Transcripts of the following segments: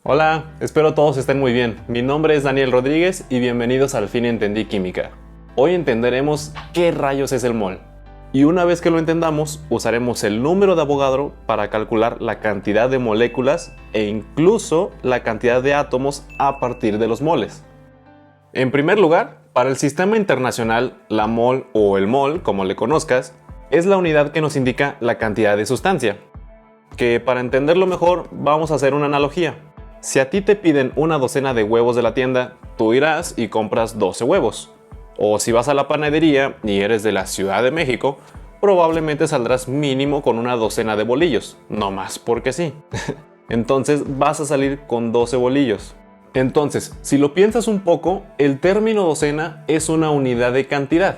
Hola, espero todos estén muy bien. Mi nombre es Daniel Rodríguez y bienvenidos al Fin Entendí Química. Hoy entenderemos qué rayos es el mol. Y una vez que lo entendamos, usaremos el número de Avogadro para calcular la cantidad de moléculas e incluso la cantidad de átomos a partir de los moles. En primer lugar, para el sistema internacional, la mol o el mol, como le conozcas, es la unidad que nos indica la cantidad de sustancia. Que para entenderlo mejor, vamos a hacer una analogía. Si a ti te piden una docena de huevos de la tienda, tú irás y compras 12 huevos. O si vas a la panadería y eres de la Ciudad de México, probablemente saldrás mínimo con una docena de bolillos, no más porque sí. Entonces vas a salir con 12 bolillos. Entonces, si lo piensas un poco, el término docena es una unidad de cantidad.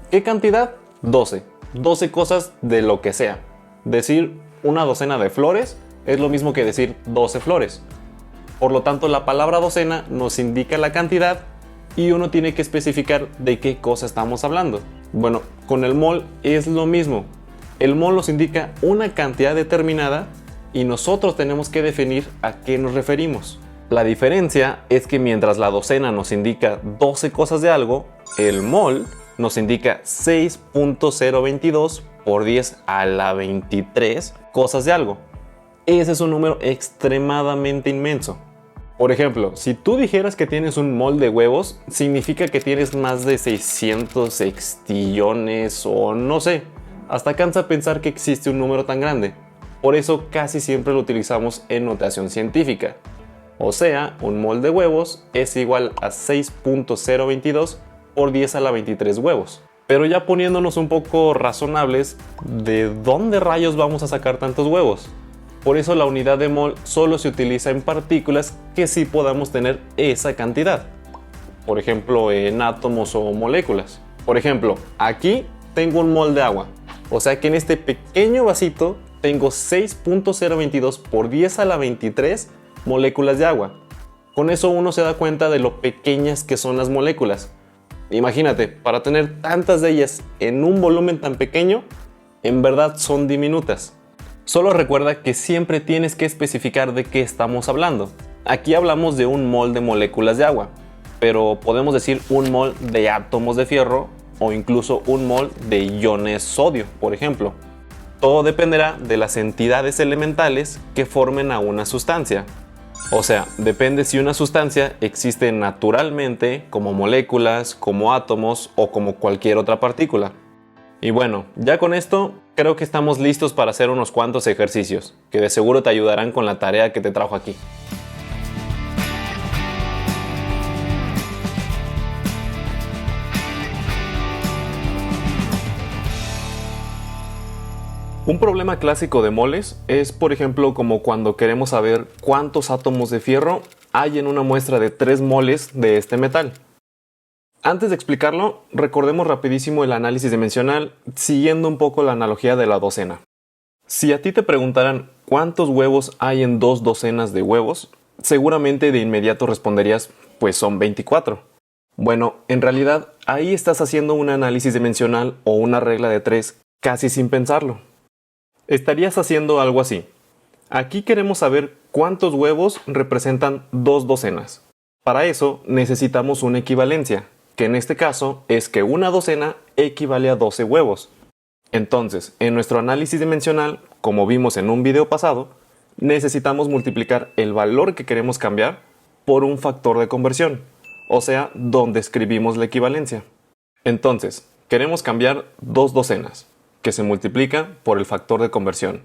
¿Qué cantidad? 12. 12 cosas de lo que sea. Decir una docena de flores es lo mismo que decir 12 flores. Por lo tanto, la palabra docena nos indica la cantidad y uno tiene que especificar de qué cosa estamos hablando. Bueno, con el mol es lo mismo. El mol nos indica una cantidad determinada y nosotros tenemos que definir a qué nos referimos. La diferencia es que mientras la docena nos indica 12 cosas de algo, el mol nos indica 6.022 por 10 a la 23 cosas de algo. Ese es un número extremadamente inmenso. Por ejemplo, si tú dijeras que tienes un mol de huevos, significa que tienes más de 600 sextillones o no sé. Hasta cansa pensar que existe un número tan grande. Por eso casi siempre lo utilizamos en notación científica. O sea, un mol de huevos es igual a 6.022 por 10 a la 23 huevos. Pero ya poniéndonos un poco razonables, ¿de dónde rayos vamos a sacar tantos huevos? Por eso la unidad de mol solo se utiliza en partículas que sí podamos tener esa cantidad. Por ejemplo, en átomos o moléculas. Por ejemplo, aquí tengo un mol de agua. O sea que en este pequeño vasito tengo 6.022 por 10 a la 23 moléculas de agua. Con eso uno se da cuenta de lo pequeñas que son las moléculas. Imagínate, para tener tantas de ellas en un volumen tan pequeño, en verdad son diminutas. Solo recuerda que siempre tienes que especificar de qué estamos hablando. Aquí hablamos de un mol de moléculas de agua, pero podemos decir un mol de átomos de fierro o incluso un mol de iones sodio, por ejemplo. Todo dependerá de las entidades elementales que formen a una sustancia. O sea, depende si una sustancia existe naturalmente como moléculas, como átomos o como cualquier otra partícula. Y bueno, ya con esto creo que estamos listos para hacer unos cuantos ejercicios, que de seguro te ayudarán con la tarea que te trajo aquí. Un problema clásico de moles es, por ejemplo, como cuando queremos saber cuántos átomos de fierro hay en una muestra de 3 moles de este metal. Antes de explicarlo, recordemos rapidísimo el análisis dimensional, siguiendo un poco la analogía de la docena. Si a ti te preguntaran cuántos huevos hay en 2 docenas de huevos, seguramente de inmediato responderías, pues son 24. Bueno, en realidad ahí estás haciendo un análisis dimensional o una regla de 3 casi sin pensarlo. Estarías haciendo algo así. Aquí queremos saber cuántos huevos representan 2 docenas. Para eso necesitamos una equivalencia, que en este caso es que una docena equivale a 12 huevos. Entonces, en nuestro análisis dimensional, como vimos en un video pasado, necesitamos multiplicar el valor que queremos cambiar por un factor de conversión, o sea, donde escribimos la equivalencia. Entonces, queremos cambiar 2 docenas, que se multiplica por el factor de conversión.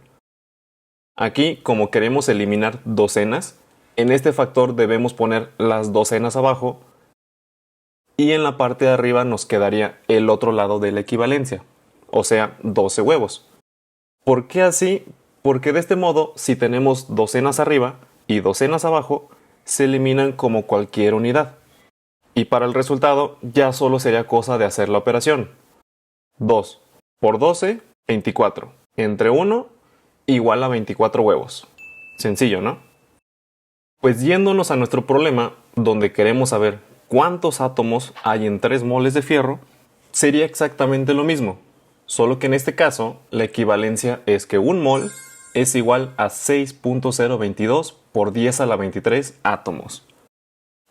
Aquí, como queremos eliminar docenas, en este factor debemos poner las docenas abajo y en la parte de arriba nos quedaría el otro lado de la equivalencia, o sea, 12 huevos. ¿Por qué así? Porque de este modo, si tenemos docenas arriba y docenas abajo, se eliminan como cualquier unidad. Y para el resultado ya solo sería cosa de hacer la operación. 2 por 12, 24. Entre 1 igual a 24 huevos. Sencillo, ¿no? Pues yéndonos a nuestro problema, donde queremos saber cuántos átomos hay en 3 moles de fierro, sería exactamente lo mismo, solo que en este caso la equivalencia es que un mol es igual a 6.022 por 10 a la 23 átomos,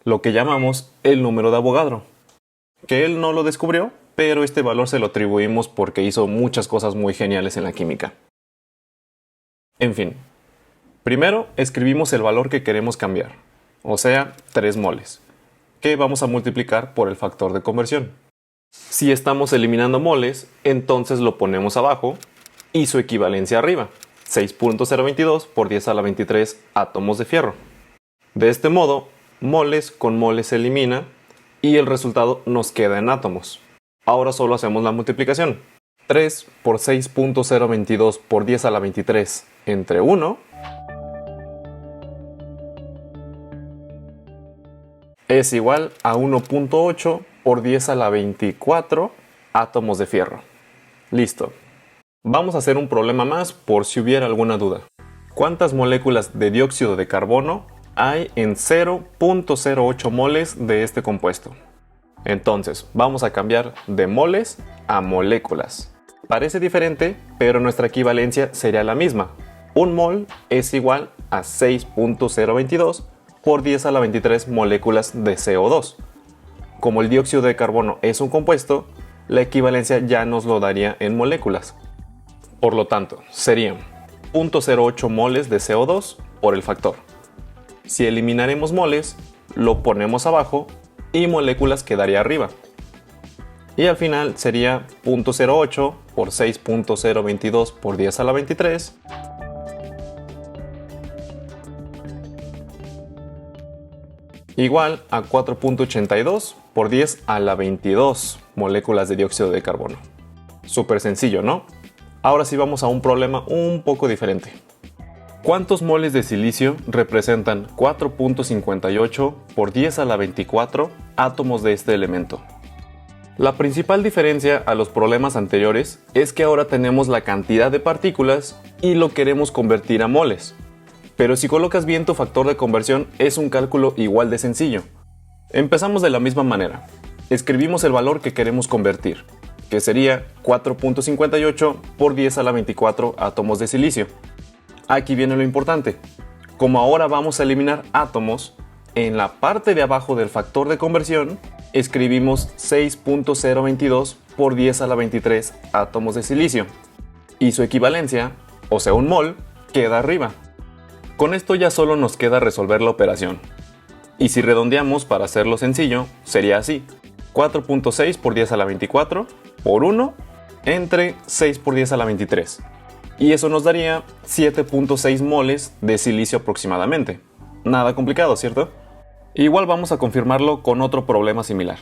lo que llamamos el número de Avogadro, que él no lo descubrió, pero este valor se lo atribuimos porque hizo muchas cosas muy geniales en la química. En fin, primero escribimos el valor que queremos cambiar, o sea, 3 moles, que vamos a multiplicar por el factor de conversión. Si estamos eliminando moles, entonces lo ponemos abajo y su equivalencia arriba, 6.022 por 10 a la 23 átomos de fierro. De este modo, moles con moles se elimina y el resultado nos queda en átomos. Ahora solo hacemos la multiplicación. 3 por 6.022 por 10 a la 23 entre 1 es igual a 1.8 por 10 a la 24 átomos de fierro. Listo. Vamos a hacer un problema más por si hubiera alguna duda. ¿Cuántas moléculas de dióxido de carbono hay en 0.08 moles de este compuesto? Entonces, vamos a cambiar de moles a moléculas. Parece diferente, pero nuestra equivalencia sería la misma. Un mol es igual a 6.022 por 10 a la 23 moléculas de CO2. Como el dióxido de carbono es un compuesto, la equivalencia ya nos lo daría en moléculas. Por lo tanto, serían 0.08 moles de CO2 por el factor. Si eliminaremos moles, lo ponemos abajo y moléculas quedaría arriba. Y al final sería 0.08 por 6.022 por 10 a la 23 igual a 4.82 por 10 a la 22 moléculas de dióxido de carbono. Súper sencillo, ¿no? Ahora sí vamos a un problema un poco diferente. ¿Cuántos moles de silicio representan 4.58 por 10 a la 24 átomos de este elemento? La principal diferencia a los problemas anteriores es que ahora tenemos la cantidad de partículas y lo queremos convertir a moles. Pero si colocas bien tu factor de conversión es un cálculo igual de sencillo. Empezamos de la misma manera. Escribimos el valor que queremos convertir, que sería 4.58 por 10 a la 24 átomos de silicio. Aquí viene lo importante. Como ahora vamos a eliminar átomos, en la parte de abajo del factor de conversión escribimos 6.022 por 10 a la 23 átomos de silicio. Y su equivalencia, o sea un mol, queda arriba. Con esto ya solo nos queda resolver la operación. Y si redondeamos para hacerlo sencillo, sería así. 4.6 por 10 a la 24 por 1 entre 6 por 10 a la 23. Y eso nos daría 7.6 moles de silicio aproximadamente. Nada complicado, ¿cierto? Igual vamos a confirmarlo con otro problema similar.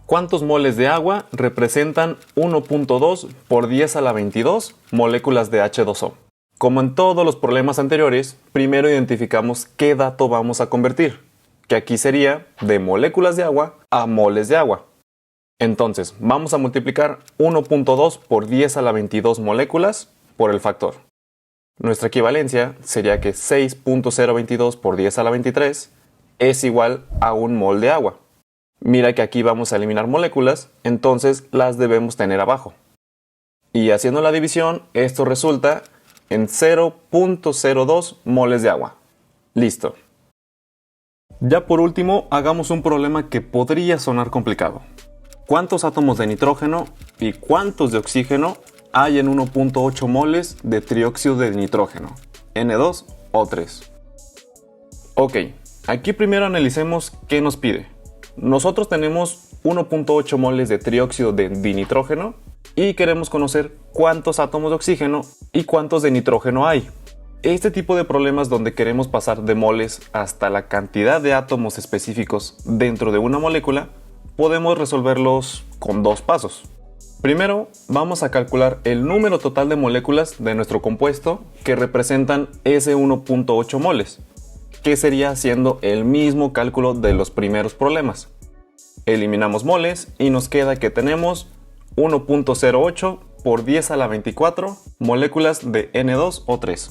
¿Cuántos moles de agua representan 1.2 por 10 a la 22 moléculas de H2O? Como en todos los problemas anteriores, primero identificamos qué dato vamos a convertir, que aquí sería de moléculas de agua a moles de agua. Entonces, vamos a multiplicar 1.2 por 10 a la 22 moléculas por el factor. Nuestra equivalencia sería que 6.022 por 10 a la 23 es igual a un mol de agua. Mira que aquí vamos a eliminar moléculas, entonces las debemos tener abajo. Y haciendo la división, esto resulta en 0.02 moles de agua. Listo. Ya por último, hagamos un problema que podría sonar complicado. ¿Cuántos átomos de nitrógeno y cuántos de oxígeno hay en 1.8 moles de trióxido de nitrógeno, N2O3? Ok, aquí primero analicemos qué nos pide. Nosotros tenemos 1.8 moles de trióxido de dinitrógeno y queremos conocer cuántos átomos de oxígeno y cuántos de nitrógeno hay. Este tipo de problemas donde queremos pasar de moles hasta la cantidad de átomos específicos dentro de una molécula, podemos resolverlos con dos pasos. Primero, vamos a calcular el número total de moléculas de nuestro compuesto que representan ese 1.8 moles, que sería haciendo el mismo cálculo de los primeros problemas. Eliminamos moles y nos queda que tenemos 1.08 por 10 a la 24 moléculas de N2O3.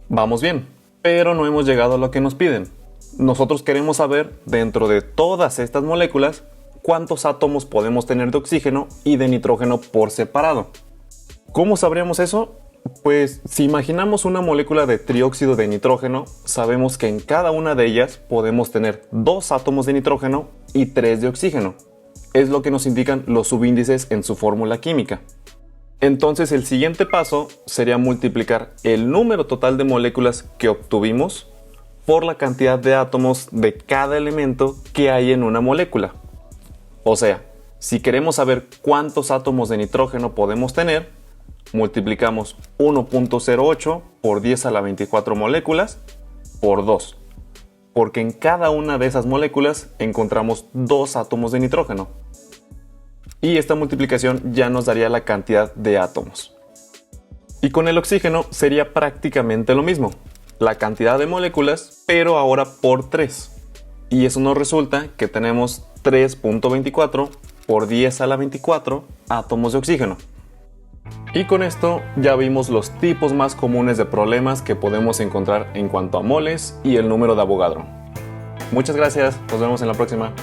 Vamos bien, pero no hemos llegado a lo que nos piden. Nosotros queremos saber, dentro de todas estas moléculas, cuántos átomos podemos tener de oxígeno y de nitrógeno por separado. ¿Cómo sabríamos eso? Pues si imaginamos una molécula de trióxido de nitrógeno, sabemos que en cada una de ellas podemos tener 2 átomos de nitrógeno y 3 de oxígeno. Es lo que nos indican los subíndices en su fórmula química. Entonces el siguiente paso sería multiplicar el número total de moléculas que obtuvimos por la cantidad de átomos de cada elemento que hay en una molécula. O sea, si queremos saber cuántos átomos de nitrógeno podemos tener, multiplicamos 1.08 por 10 a la 24 moléculas por 2, porque en cada una de esas moléculas encontramos 2 átomos de nitrógeno. Y esta multiplicación ya nos daría la cantidad de átomos. Y con el oxígeno sería prácticamente lo mismo, la cantidad de moléculas, pero ahora por 3. Y eso nos resulta que tenemos 3.24 por 10 a la 24 átomos de oxígeno. Y con esto ya vimos los tipos más comunes de problemas que podemos encontrar en cuanto a moles y el número de Avogadro. Muchas gracias, nos vemos en la próxima.